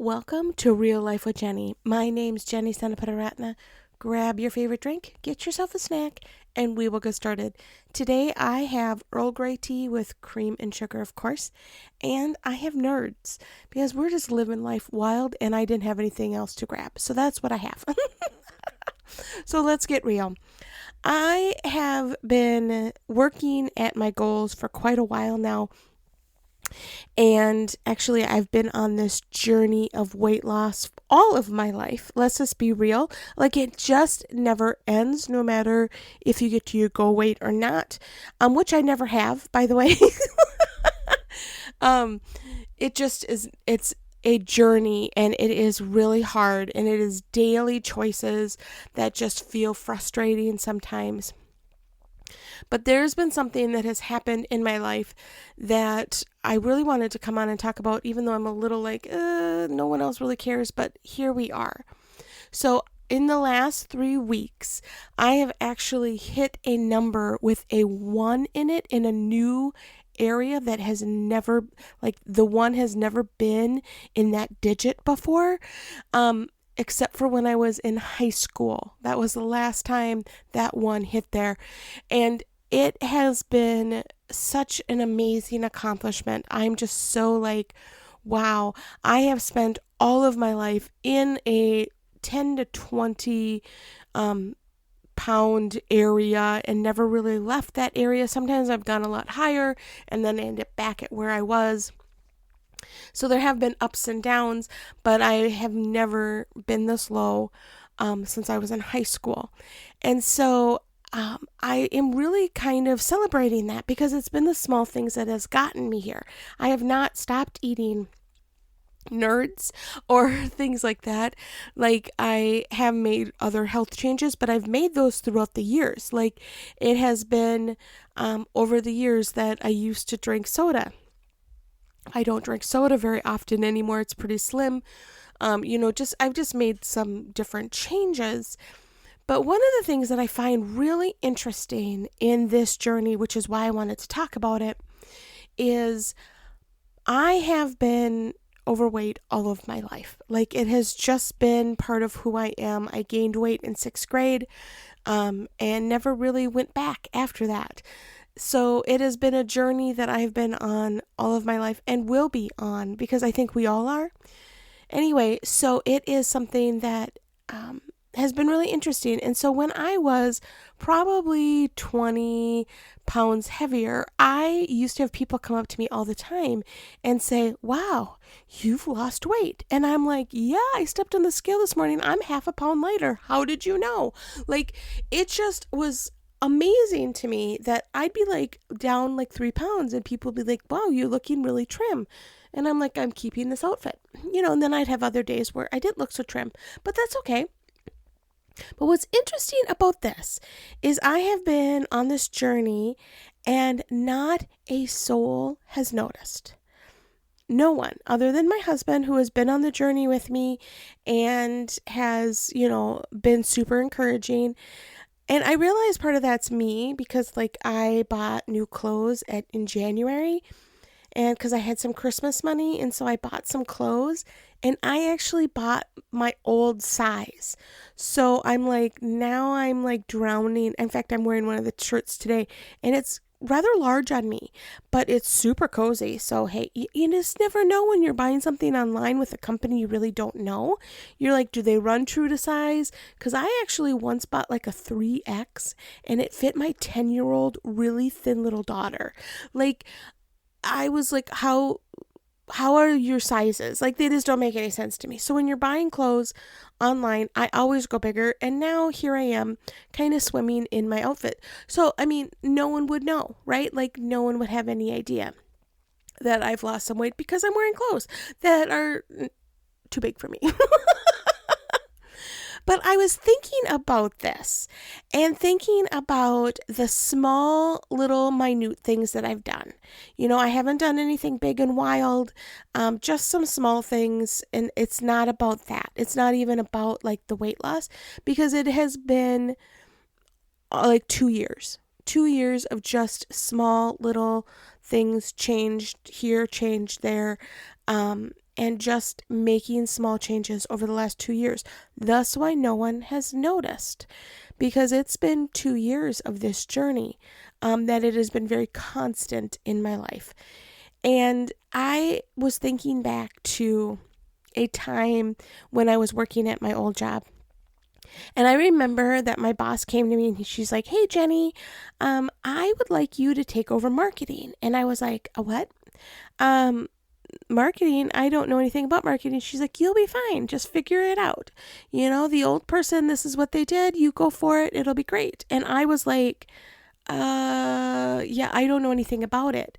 Welcome to Real Life with Jenny. My name's Jenny Sanaparatna. Grab your favorite drink, get yourself a snack, and we will get started. Today I have Earl Grey tea with cream and sugar, of course, and I have nerds because we're just living life wild and I didn't have anything else to grab. So that's what I have. So let's get real. I have been working at my goals for quite a while now. And actually, I've been on this journey of weight loss all of my life. Let's just be real. Like, it just never ends, no matter if you get to your goal weight or not, which I never have, by the way. um, it just is, it's a journey and it is really hard and it is daily choices that just feel frustrating sometimes. But there's been something that has happened in my life that I really wanted to come on and talk about, even though I'm a little like, no one else really cares, but here we are. So in the last 3 weeks, I have actually hit a number with a 1 in it in a new area that has never, like the 1 has never been in that digit before. Except for when I was in high school. That was the last time that 1 hit there. And it has been such an amazing accomplishment. I'm just so like, wow, I have spent all of my life in a 10 to 20 pound area and never really left that area. Sometimes I've gone a lot higher and then I end up back at where I was. So there have been ups and downs, but I have never been this low since I was in high school. And so I am really kind of celebrating that because it's been the small things that has gotten me here. I have not stopped eating nerds or things like that. Like, I have made other health changes, but I've made those throughout the years. Like, it has been over the years that I used to drink soda. I don't drink soda very often anymore. It's pretty slim. I've just made some different changes. But one of the things that I find really interesting in this journey, which is why I wanted to talk about it, is I have been overweight all of my life. Like, it has just been part of who I am. I gained weight in 6th grade and never really went back after that. So it has been a journey that I've been on all of my life and will be on because I think we all are. Anyway, so it is something that has been really interesting. And so when I was probably 20 pounds heavier, I used to have people come up to me all the time and say, wow, you've lost weight. And I'm like, yeah, I stepped on the scale this morning. I'm half a pound lighter. How did you know? Like, it just was amazing to me that I'd be like down like 3 pounds and people would be like, wow, you're looking really trim. And I'm like, I'm keeping this outfit, and then I'd have other days where I didn't look so trim, but that's okay. But what's interesting about this is I have been on this journey and not a soul has noticed. No one other than my husband, who has been on the journey with me and has, been super encouraging. And I realize part of that's me because, like, I bought new clothes in January and because I had some Christmas money, and so I bought some clothes and I actually bought my old size. So now I'm like drowning. In fact, I'm wearing one of the shirts today and it's rather large on me, but it's super cozy. So, hey, you just never know when you're buying something online with a company you really don't know. You're like, do they run true to size? Because I actually once bought like a 3X and it fit my 10-year-old really thin little daughter. Like, I was like, how are your sizes? Like, they just don't make any sense to me. So when you're buying clothes online, I always go bigger. And now here I am kind of swimming in my outfit. So, I mean, no one would know, right? Like, no one would have any idea that I've lost some weight because I'm wearing clothes that are too big for me. But I was thinking about this and thinking about the small little minute things that I've done. I haven't done anything big and wild, just some small things. And it's not about that. It's not even about like the weight loss because it has been like 2 years. 2 years of just small little things, changed here, changed there. and just making small changes over the last 2 years. Thus why no one has noticed, because it's been 2 years of this journey that it has been very constant in my life. And I was thinking back to a time when I was working at my old job. And I remember that my boss came to me and she's like, "Hey, Jenny, I would like you to take over marketing." And I was like, "A what? Um, Marketing? I don't know anything about marketing." She's like, "You'll be fine. Just figure it out. The old person, this is what they did. You go for it. It'll be great." And I was like, yeah, I don't know anything about it.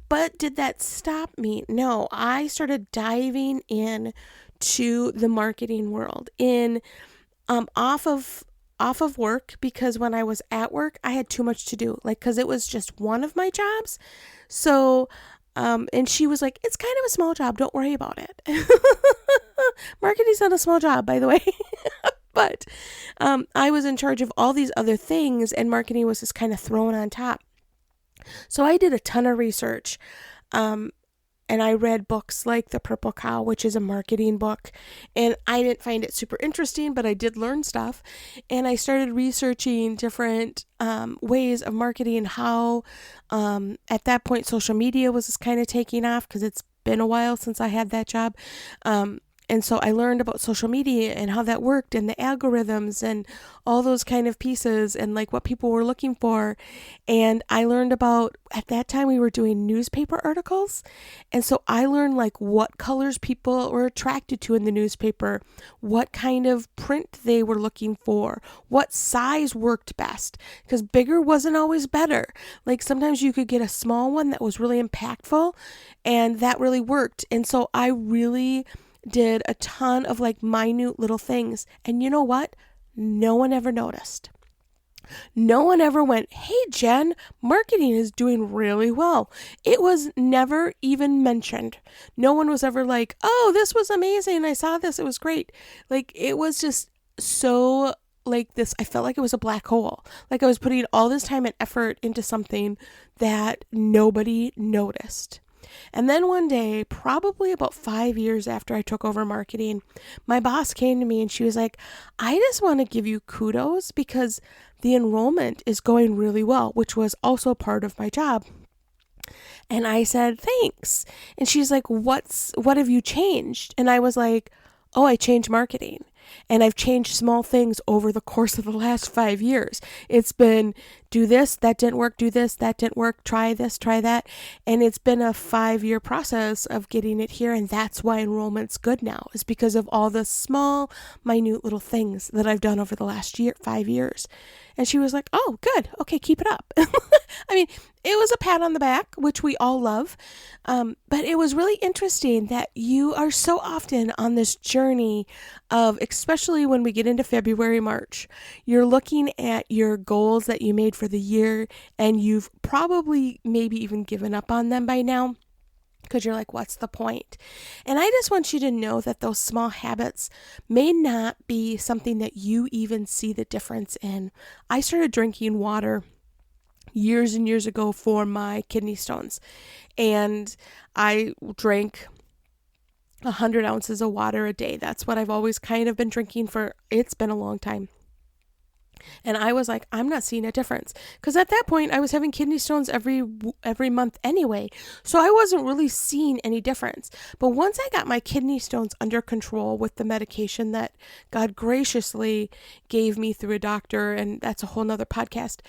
But did that stop me? No, I started diving in to the marketing world off of work, because when I was at work, I had too much to do, like, because it was just one of my jobs. So, and she was like, "It's kind of a small job. Don't worry about it." Marketing's not a small job, by the way. But I was in charge of all these other things, and marketing was just kind of thrown on top. So I did a ton of research. And I read books like The Purple Cow, which is a marketing book. And I didn't find it super interesting, but I did learn stuff. And I started researching different ways of marketing, how at that point social media was just kind of taking off, because it's been a while since I had that job. And so I learned about social media and how that worked, and the algorithms and all those kind of pieces, and like what people were looking for. And I learned about, at that time we were doing newspaper articles. And so I learned like what colors people were attracted to in the newspaper, what kind of print they were looking for, what size worked best, because bigger wasn't always better. Like sometimes you could get a small one that was really impactful, and that really worked. And so I really did a ton of like minute little things. And you know what? No one ever noticed. No one ever went, "Hey, Jen, marketing is doing really well." It was never even mentioned. No one was ever like, "Oh, this was amazing. I saw this. It was great." Like, it was just so like this. I felt like it was a black hole. Like I was putting all this time and effort into something that nobody noticed. And then one day, probably about 5 years after I took over marketing, my boss came to me and she was like, "I just want to give you kudos because the enrollment is going really well," which was also part of my job. And I said, "Thanks." And she's like, "What have you changed?" And I was like, "Oh, I changed marketing. And I've changed small things over the course of the last 5 years. It's been do this, that didn't work, do this, that didn't work, try this, try that." And it's been a 5-year process of getting it here. And that's why enrollment's good now, is because of all the small, minute little things that I've done over the last 5 years. And she was like, "Oh, good. Okay, keep it up." I mean, it was a pat on the back, which we all love. But it was really interesting that you are so often on this journey of, especially when we get into February, March, you're looking at your goals that you made for the year, and you've probably maybe even given up on them by now, because you're like, "What's the point?" And I just want you to know that those small habits may not be something that you even see the difference in. I started drinking water years and years ago for my kidney stones, and I drank 100 ounces of water a day. That's what I've always kind of been drinking for, it's been a long time. And I was like, I'm not seeing a difference, because at that point I was having kidney stones every month anyway. So I wasn't really seeing any difference. But once I got my kidney stones under control with the medication that God graciously gave me through a doctor, and that's a whole nother podcast.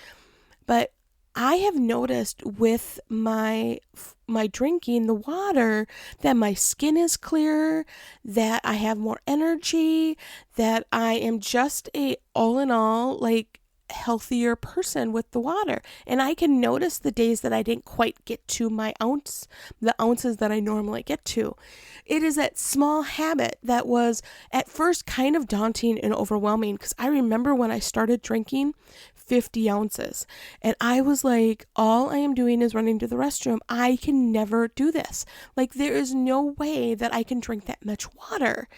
But I have noticed with my drinking the water that my skin is clearer, that I have more energy, that I am just a all in all like healthier person with the water. And I can notice the days that I didn't quite get to the ounces that I normally get to. It is that small habit that was at first kind of daunting and overwhelming, because I remember when I started drinking 50 ounces and I was like, all I am doing is running to the restroom. I can never do this. Like, there is no way that I can drink that much water.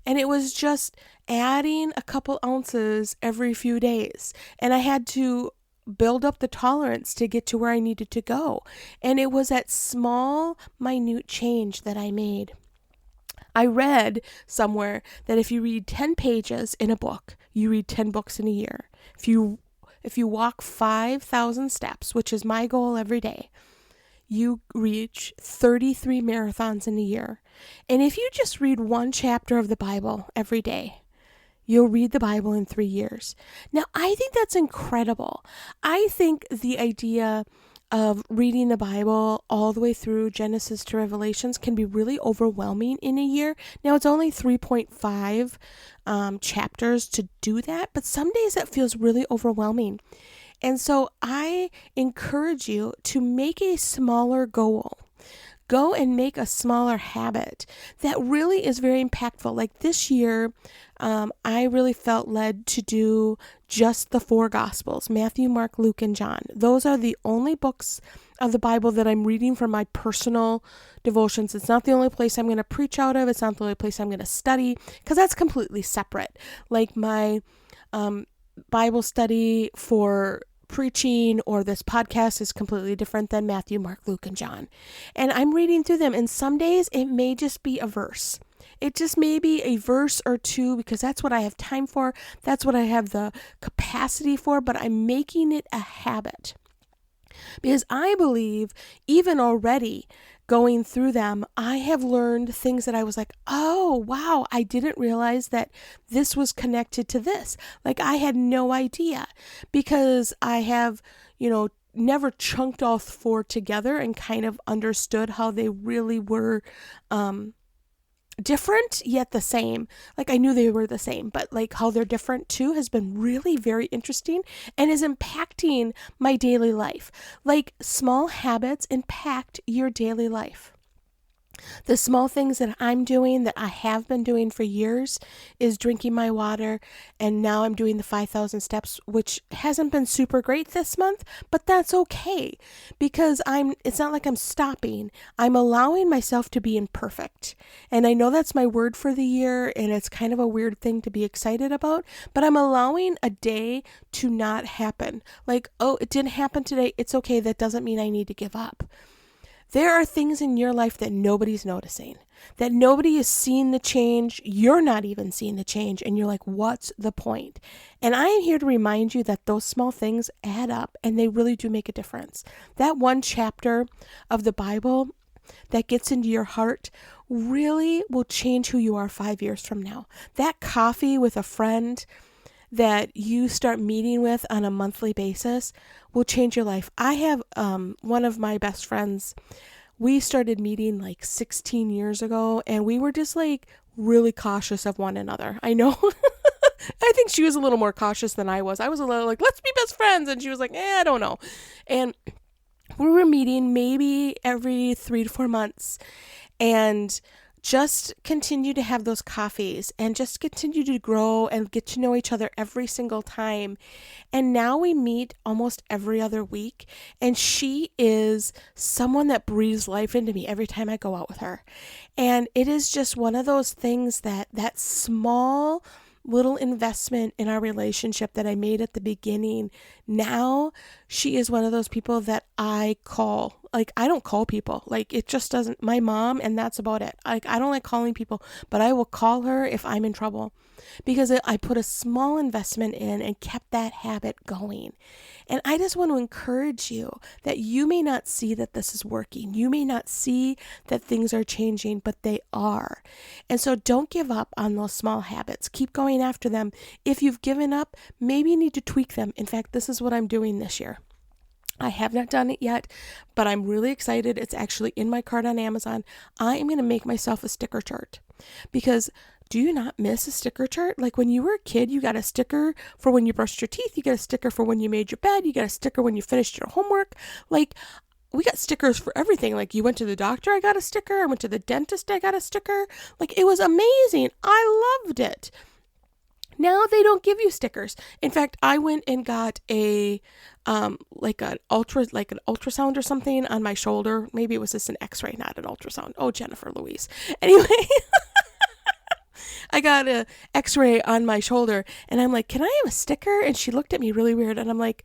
And it was just adding a couple ounces every few days. And I had to build up the tolerance to get to where I needed to go. And it was that small, minute change that I made. I read somewhere that if you read 10 pages in a book, you read 10 books in a year. If you walk 5,000 steps, which is my goal every day, you reach 33 marathons in a year. And if you just read one chapter of the Bible every day, you'll read the Bible in 3 years. Now, I think that's incredible. I think the idea of reading the Bible all the way through Genesis to Revelations can be really overwhelming in a year. Now, it's only 3.5 chapters to do that, but some days that feels really overwhelming. And so I encourage you to make a smaller goal. Go and make a smaller habit that really is very impactful. Like this year, I really felt led to do just the 4 Gospels, Matthew, Mark, Luke, and John. Those are the only books of the Bible that I'm reading for my personal devotions. It's not the only place I'm going to preach out of. It's not the only place I'm going to study, because that's completely separate. Like my Bible study for preaching or this podcast is completely different than Matthew, Mark, Luke, and John. And I'm reading through them, and some days it may just be a verse. It just may be a verse or two, because that's what I have time for. That's what I have the capacity for, but I'm making it a habit. Because I believe even already going through them, I have learned things that I was like, oh, wow, I didn't realize that this was connected to this. Like I had no idea, because I have, never chunked all 4 together and kind of understood how they really were different yet the same. Like I knew they were the same, but like how they're different too has been really very interesting and is impacting my daily life. Like small habits impact your daily life. The small things that I'm doing, that I have been doing for years, is drinking my water, and now I'm doing the 5,000 steps, which hasn't been super great this month, but that's okay, because it's not like I'm stopping. I'm allowing myself to be imperfect. And I know that's my word for the year, and it's kind of a weird thing to be excited about, but I'm allowing a day to not happen. Like, oh, it didn't happen today. It's okay. That doesn't mean I need to give up. There are things in your life that nobody's noticing, that nobody is seeing the change. You're not even seeing the change. And you're like, what's the point? And I am here to remind you that those small things add up, and they really do make a difference. That one chapter of the Bible that gets into your heart really will change who you are 5 years from now. That coffee with a friend that you start meeting with on a monthly basis will change your life. I have one of my best friends. We started meeting like 16 years ago, and we were just like really cautious of one another. I know. I think she was a little more cautious than I was. I was a little like, let's be best friends. And she was like, I don't know. And we were meeting maybe every 3 to 4 months, and just continue to have those coffees and just continue to grow and get to know each other every single time. And now we meet almost every other week. And she is someone that breathes life into me every time I go out with her. And it is just one of those things that small little investment in our relationship that I made at the beginning, now she is one of those people that I call. Like, I don't call people. Like, it just doesn't, my mom, and that's about it. Like, I don't like calling people, but I will call her if I'm in trouble, because I put a small investment in and kept that habit going. And I just want to encourage you that you may not see that this is working. You may not see that things are changing, but they are. And so don't give up on those small habits. Keep going after them. If you've given up, maybe you need to tweak them. In fact, this is what I'm doing this year. I have not done it yet, but I'm really excited. It's actually in my cart on Amazon. I am going to make myself a sticker chart, because do you not miss a sticker chart? Like when you were a kid, you got a sticker for when you brushed your teeth. You got a sticker for when you made your bed. You got a sticker when you finished your homework. Like, we got stickers for everything. Like, you went to the doctor, I got a sticker. I went to the dentist, I got a sticker. Like, it was amazing. I loved it. Now they don't give you stickers. In fact, I went and got an ultrasound or something on my shoulder. Maybe it was just an X-ray, not an ultrasound. Oh, Jennifer Louise. Anyway, I got an X-ray on my shoulder, and I'm like, can I have a sticker? And she looked at me really weird, and I'm like,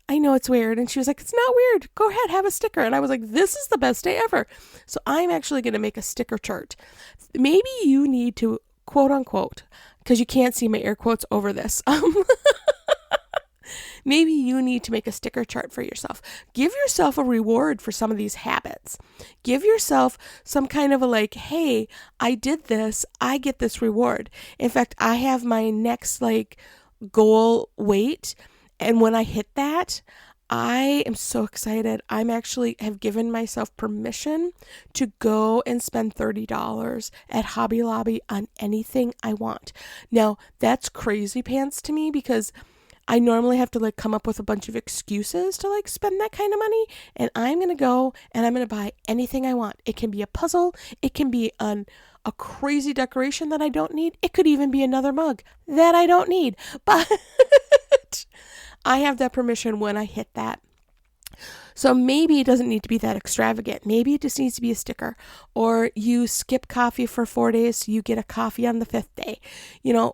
I know it's weird. And she was like, it's not weird. Go ahead, have a sticker. And I was like, this is the best day ever. So I'm actually going to make a sticker chart. Maybe you need to, quote unquote, because you can't see my air quotes over this. Maybe you need to make a sticker chart for yourself. Give yourself a reward for some of these habits. Give yourself some kind of a like, hey, I did this. I get this reward. In fact, I have my next like goal weight. And when I hit that, I am so excited. I'm actually have given myself permission to go and spend $30 at Hobby Lobby on anything I want. Now, that's crazy pants to me because I normally have to like come up with a bunch of excuses to like spend that kind of money, and I'm going to go and I'm going to buy anything I want. It can be a puzzle, it can be a crazy decoration that I don't need. It could even be another mug that I don't need. But I have that permission when I hit that. So maybe it doesn't need to be that extravagant. Maybe it just needs to be a sticker. Or you skip coffee for 4 days, so you get a coffee on the 5th day.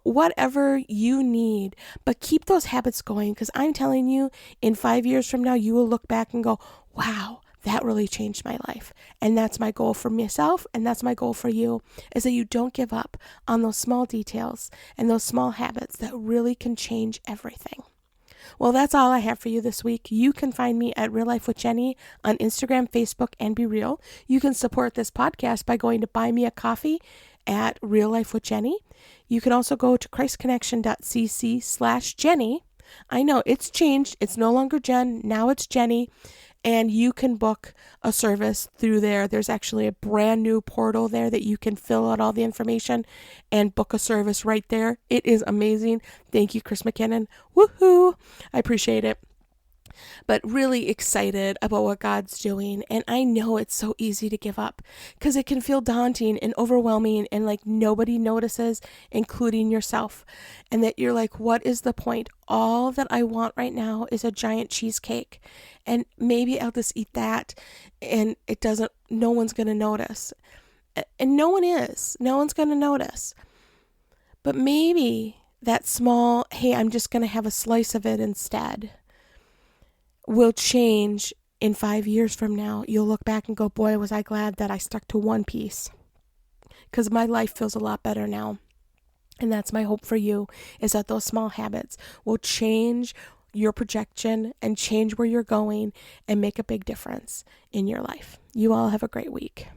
Whatever you need. But keep those habits going, because I'm telling you, in 5 years from now, you will look back and go, wow, that really changed my life. And that's my goal for myself, and that's my goal for you, is that you don't give up on those small details and those small habits that really can change everything. Well, that's all I have for you this week. You can find me at Real Life with Jenny on Instagram, Facebook, and Be Real. You can support this podcast by going to Buy Me a Coffee at Real Life with Jenny. You can also go to christconnection.cc/Jenny. I know it's changed. It's no longer Jen. Now it's Jenny. And you can book a service through there. There's actually a brand new portal there that you can fill out all the information and book a service right there. It is amazing. Thank you, Chris McKinnon. Woohoo! I appreciate it. But really excited about what God's doing. And I know it's so easy to give up because it can feel daunting and overwhelming and like nobody notices, including yourself. And that you're like, what is the point? All that I want right now is a giant cheesecake. And maybe I'll just eat that and no one's going to notice. And no one is. No one's going to notice. But maybe that small, hey, I'm just going to have a slice of it instead, will change in 5 years from now. You'll look back and go, boy, was I glad that I stuck to one piece, because my life feels a lot better now. And that's my hope for you, is that those small habits will change your projection and change where you're going and make a big difference in your life. You all have a great week.